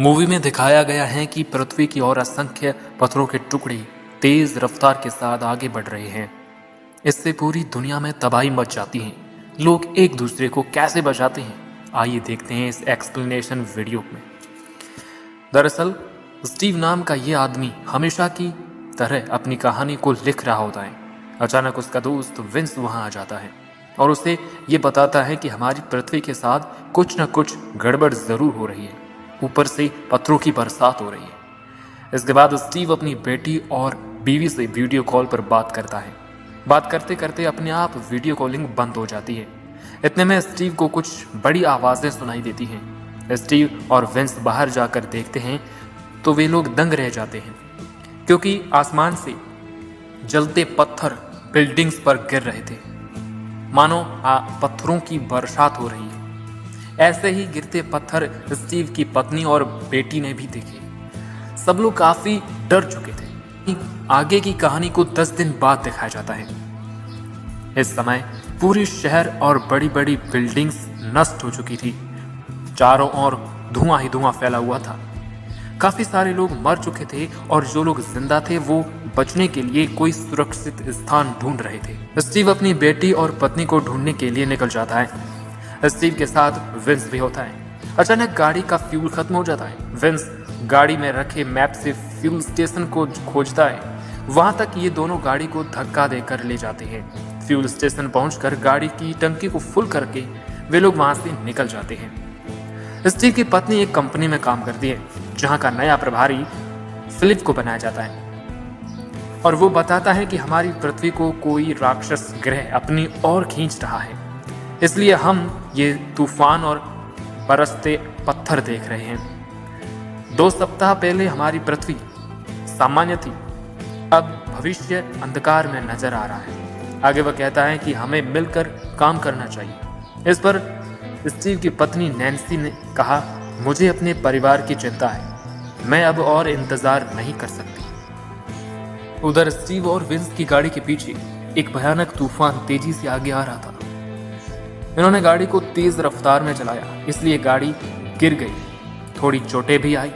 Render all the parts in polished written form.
Movie में दिखाया गया है कि पृथ्वी की ओर असंख्य पत्थरों के टुकड़े तेज रफ्तार के साथ आगे बढ़ रहे हैं। इससे पूरी दुनिया में तबाही मच जाती है। लोग एक दूसरे को कैसे बचाते हैं, आइए देखते हैं इस एक्सप्लेनेशन वीडियो में। दरअसल स्टीव नाम का ये आदमी हमेशा की तरह अपनी कहानी को लिख रहा होता है। अचानक उसका दोस्त विंस वहां आ जाता है और उसे ये बताता है कि हमारी पृथ्वी के साथ कुछ न कुछ गड़बड़ जरूर हो रही है। ऊपर से पत्थरों की बरसात हो रही है। इसके बाद स्टीव अपनी बेटी और बीवी से वीडियो कॉल पर बात करता है। बात करते करते अपने आप वीडियो कॉलिंग बंद हो जाती है। इतने में स्टीव को कुछ बड़ी आवाजें सुनाई देती हैं। स्टीव और विंस बाहर जाकर देखते हैं तो वे लोग दंग रह जाते हैं, क्योंकि आसमान से जलते पत्थर बिल्डिंग्स पर गिर रहे थे। मानो पत्थरों की बरसात हो रही है। ऐसे ही गिरते पत्थर स्टीव की पत्नी और बेटी ने भी देखे। सब लोग काफी डर चुके थे। आगे की कहानी को 10 दिन बाद दिखाया जाता है। इस समय पूरी शहर और बड़ी बड़ी बिल्डिंग्स नष्ट हो चुकी थी। चारों ओर धुआं ही धुआं फैला हुआ था। काफी सारे लोग मर चुके थे और जो लोग जिंदा थे वो बचने के लिए कोई सुरक्षित स्थान ढूंढ रहे थे। स्टीव अपनी बेटी और पत्नी को ढूंढने के लिए निकल जाता है। स्टीव के साथ विंस भी होता है। अचानक गाड़ी का फ्यूल खत्म हो जाता है। विंस गाड़ी में रखे मैप से फ्यूल स्टेशन को खोजता है। वहां तक ये दोनों गाड़ी को धक्का देकर ले जाते हैं। फ्यूल स्टेशन पहुंचकर गाड़ी की टंकी को फुल करके वे लोग वहां से निकल जाते हैं। स्टीव की पत्नी एक कंपनी में काम करती है जहां का नया प्रभारी फिलिप को बनाया जाता है और वो बताता है कि हमारी पृथ्वी को कोई राक्षस ग्रह अपनी ओर खींच रहा है, इसलिए हम ये तूफान और बरसते पत्थर देख रहे हैं। 2 सप्ताह पहले हमारी पृथ्वी सामान्य थी, अब भविष्य अंधकार में नजर आ रहा है। आगे वह कहता है कि हमें मिलकर काम करना चाहिए। इस पर स्टीव की पत्नी नैन्सी ने कहा, मुझे अपने परिवार की चिंता है, मैं अब और इंतजार नहीं कर सकती। उधर स्टीव और विंस की गाड़ी के पीछे एक भयानक तूफान तेजी से आगे आ रहा था। इन्होंने गाड़ी को तेज रफ्तार में चलाया, इसलिए गाड़ी गिर गई। थोड़ी चोटें भी आई।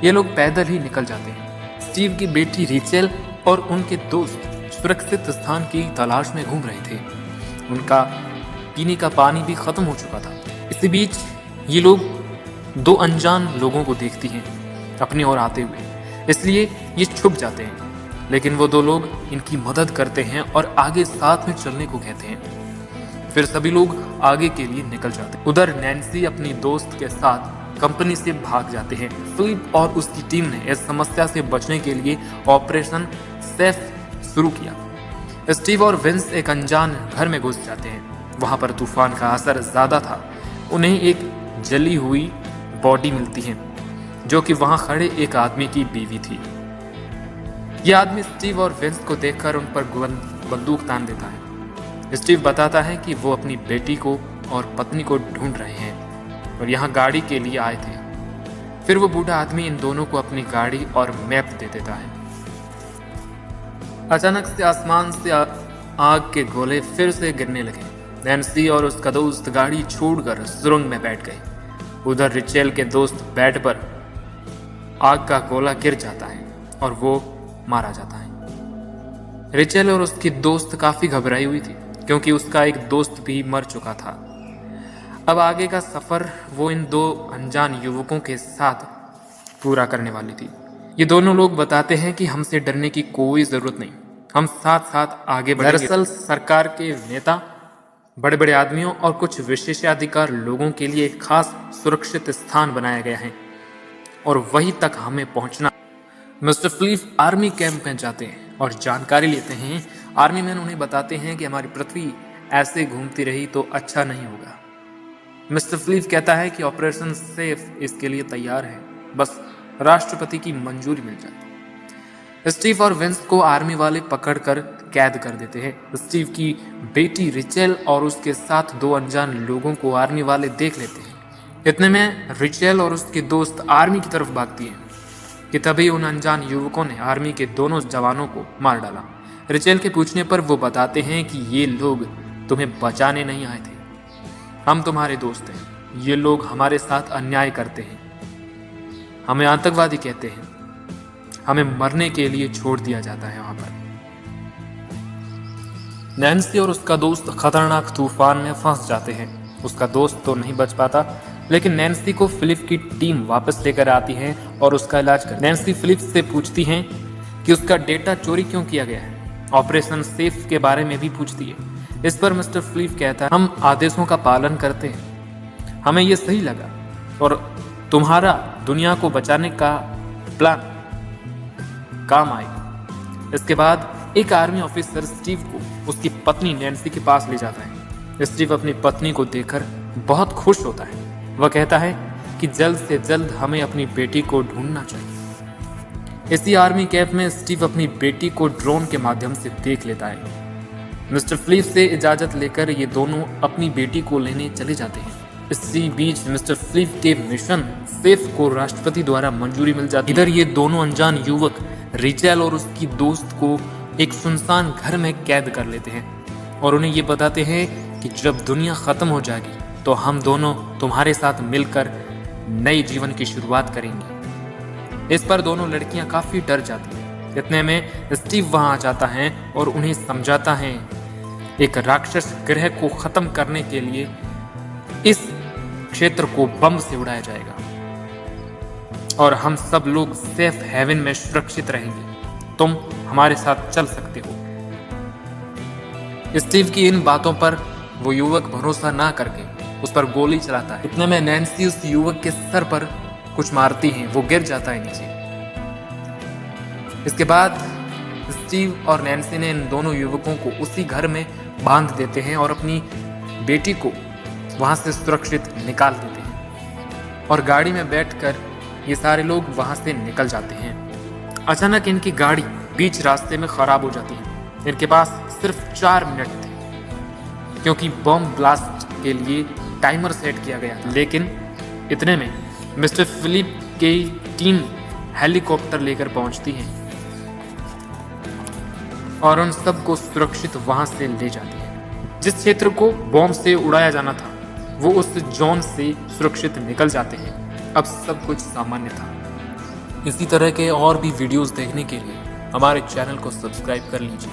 ये लोग पैदल ही निकल जाते हैं। स्टीव की बेटी रिचेल और उनके दोस्त सुरक्षित स्थान की तलाश में घूम रहे थे। उनका पीने का पानी भी खत्म हो चुका था। इसी बीच ये लोग 2 अनजान लोगों को देखती हैं अपनी ओर आते हुए, इसलिए ये छुप जाते हैं। लेकिन वो 2 लोग इनकी मदद करते हैं और आगे साथ में चलने को कहते हैं। फिर सभी लोग आगे के लिए निकल जाते हैं। उधर नैन्सी अपनी दोस्त के साथ कंपनी से भाग जाते हैं। फिलिप और उसकी टीम ने इस समस्या से बचने के लिए ऑपरेशन सेफ शुरू किया। स्टीव और विंस एक अनजान घर में घुस जाते हैं। वहां पर तूफान का असर ज्यादा था। उन्हें एक जली हुई बॉडी मिलती है जो कि वहां खड़े एक आदमी की बीवी थी। यह आदमी स्टीव और विंस को देखकर उन पर बंदूक तान देता है। स्टीव बताता है कि वो अपनी बेटी को और पत्नी को ढूंढ रहे हैं और यहाँ गाड़ी के लिए आए थे। फिर वो बूढ़ा आदमी इन दोनों को अपनी गाड़ी और मैप दे देता है। अचानक से आसमान से आग के गोले फिर से गिरने लगे। नैन्सी और उसका दोस्त गाड़ी छोड़कर सुरंग में बैठ गए। उधर रिचेल के दोस्त बेड पर आग का गोला गिर जाता है और वो मारा जाता है। रिचेल और उसकी दोस्त काफी घबराई हुई थी, क्योंकि उसका एक दोस्त भी मर चुका था। अब आगे का सफर वो इन 2 अनजान युवकों के साथ पूरा करने वाली थी। ये दोनों लोग बताते हैं कि हमसे डरने की कोई जरूरत नहीं, हम साथ साथ आगे बढ़ेंगे। दरअसल सरकार के नेता, बड़े बड़े आदमियों और कुछ विशेषाधिकार लोगों के लिए एक खास सुरक्षित स्थान बनाया गया है और वहीं तक हमें पहुंचना। मिस्टर फिलिप आर्मी कैंप में जाते हैं और जानकारी लेते हैं। आर्मी मैन उन्हें बताते हैं कि हमारी पृथ्वी ऐसे घूमती रही तो अच्छा नहीं होगा। मिस्टर फिलिप कहता है कि ऑपरेशन सेफ इसके लिए तैयार है, बस राष्ट्रपति की मंजूरी मिल जाए। स्टीव और विंस को आर्मी वाले पकड़कर कैद कर देते हैं। स्टीव की बेटी रिचेल और उसके साथ 2 अनजान लोगों को आर्मी वाले देख लेते हैं। इतने में रिचेल और उसके दोस्त आर्मी की तरफ भागती है कि तभी उन अनजान युवकों ने आर्मी के दोनों जवानों को मार डाला। रिचेल के पूछने पर वो बताते हैं कि ये लोग तुम्हें बचाने नहीं आए थे, हम तुम्हारे दोस्त हैं। ये लोग हमारे साथ अन्याय करते हैं, हमें आतंकवादी कहते हैं। हमें मरने के लिए छोड़ दिया जाता है वहां पर। नैन्सी और उसका दोस्त खतरनाक तूफान में फंस जाते हैं। उसका दोस्त तो नहीं बच पाता, लेकिन नैन्सी को फिलिप की टीम वापस लेकर आती है और उसका इलाज कर। नैन्सी फिलिप से पूछती है कि उसका डेटा चोरी क्यों किया गया है। ऑपरेशन सेफ के बारे में भी पूछती है। इस पर मिस्टर फिलिप कहता है, हम आदेशों का पालन करते हैं, हमें यह सही लगा और तुम्हारा दुनिया को बचाने का प्लान काम आएगा। इसके बाद एक आर्मी ऑफिसर स्टीव को उसकी पत्नी नैन्सी के पास ले जाता है। स्टीव अपनी पत्नी को देखकर बहुत खुश होता है। वह कहता है कि जल्द से जल्द हमें अपनी बेटी को ढूंढना चाहिए। इसी आर्मी कैंप में स्टीव अपनी बेटी को ड्रोन के माध्यम से देख लेता है। मिस्टर फिलिप से इजाजत लेकर ये दोनों अपनी बेटी को लेने चले जाते हैं। इसी बीच मिस्टर फिलिप के मिशन सेफ को राष्ट्रपति द्वारा मंजूरी मिल जाती है। इधर ये दोनों अनजान युवक रिचेल और उसकी दोस्त को एक सुनसान घर में कैद कर लेते हैं और उन्हें ये बताते हैं कि जब दुनिया खत्म हो जाएगी तो हम दोनों तुम्हारे साथ मिलकर नए जीवन की शुरुआत करेंगे। इस पर दोनों लड़कियां काफी डर जाती हैं। इतने में स्टीव वहां आ जाता है और उन्हें समझाता है एक राक्षस ग्रह को खत्म करने के लिए इस क्षेत्र को बम से उड़ाया जाएगा और हम सब लोग सेफ हेवन में सुरक्षित रहेंगे। तुम हमारे साथ चल सकते हो। स्टीव की इन बातों पर वो युवक भरोसा ना करके उस पर गोली चलाता है। इतने में नैन्सी उस युवक के सर पर कुछ मारती है, वो गिर जाता है नीचे। इसके बाद स्टीव और नैन्सी ने इन दोनों युवकों को उसी घर में बांध देते हैं और अपनी बेटी को वहां से सुरक्षित निकाल देते हैं और गाड़ी में बैठकर ये सारे लोग वहां से निकल जाते हैं। अचानक इनकी गाड़ी बीच रास्ते में खराब हो जाती है। इनके पास सिर्फ 4 मिनट थे क्योंकि बम ब्लास्ट के लिए टाइमर सेट किया गया था। लेकिन इतने में मिस्टर फिलिप की टीम हेलीकॉप्टर लेकर पहुंचती है और उन सबको सुरक्षित वहां से ले जाती है। जिस क्षेत्र को बॉम्ब से उड़ाया जाना था वो उस जोन से सुरक्षित निकल जाते हैं। अब सब कुछ सामान्य था। इसी तरह के और भी वीडियोस देखने के लिए हमारे चैनल को सब्सक्राइब कर लीजिए।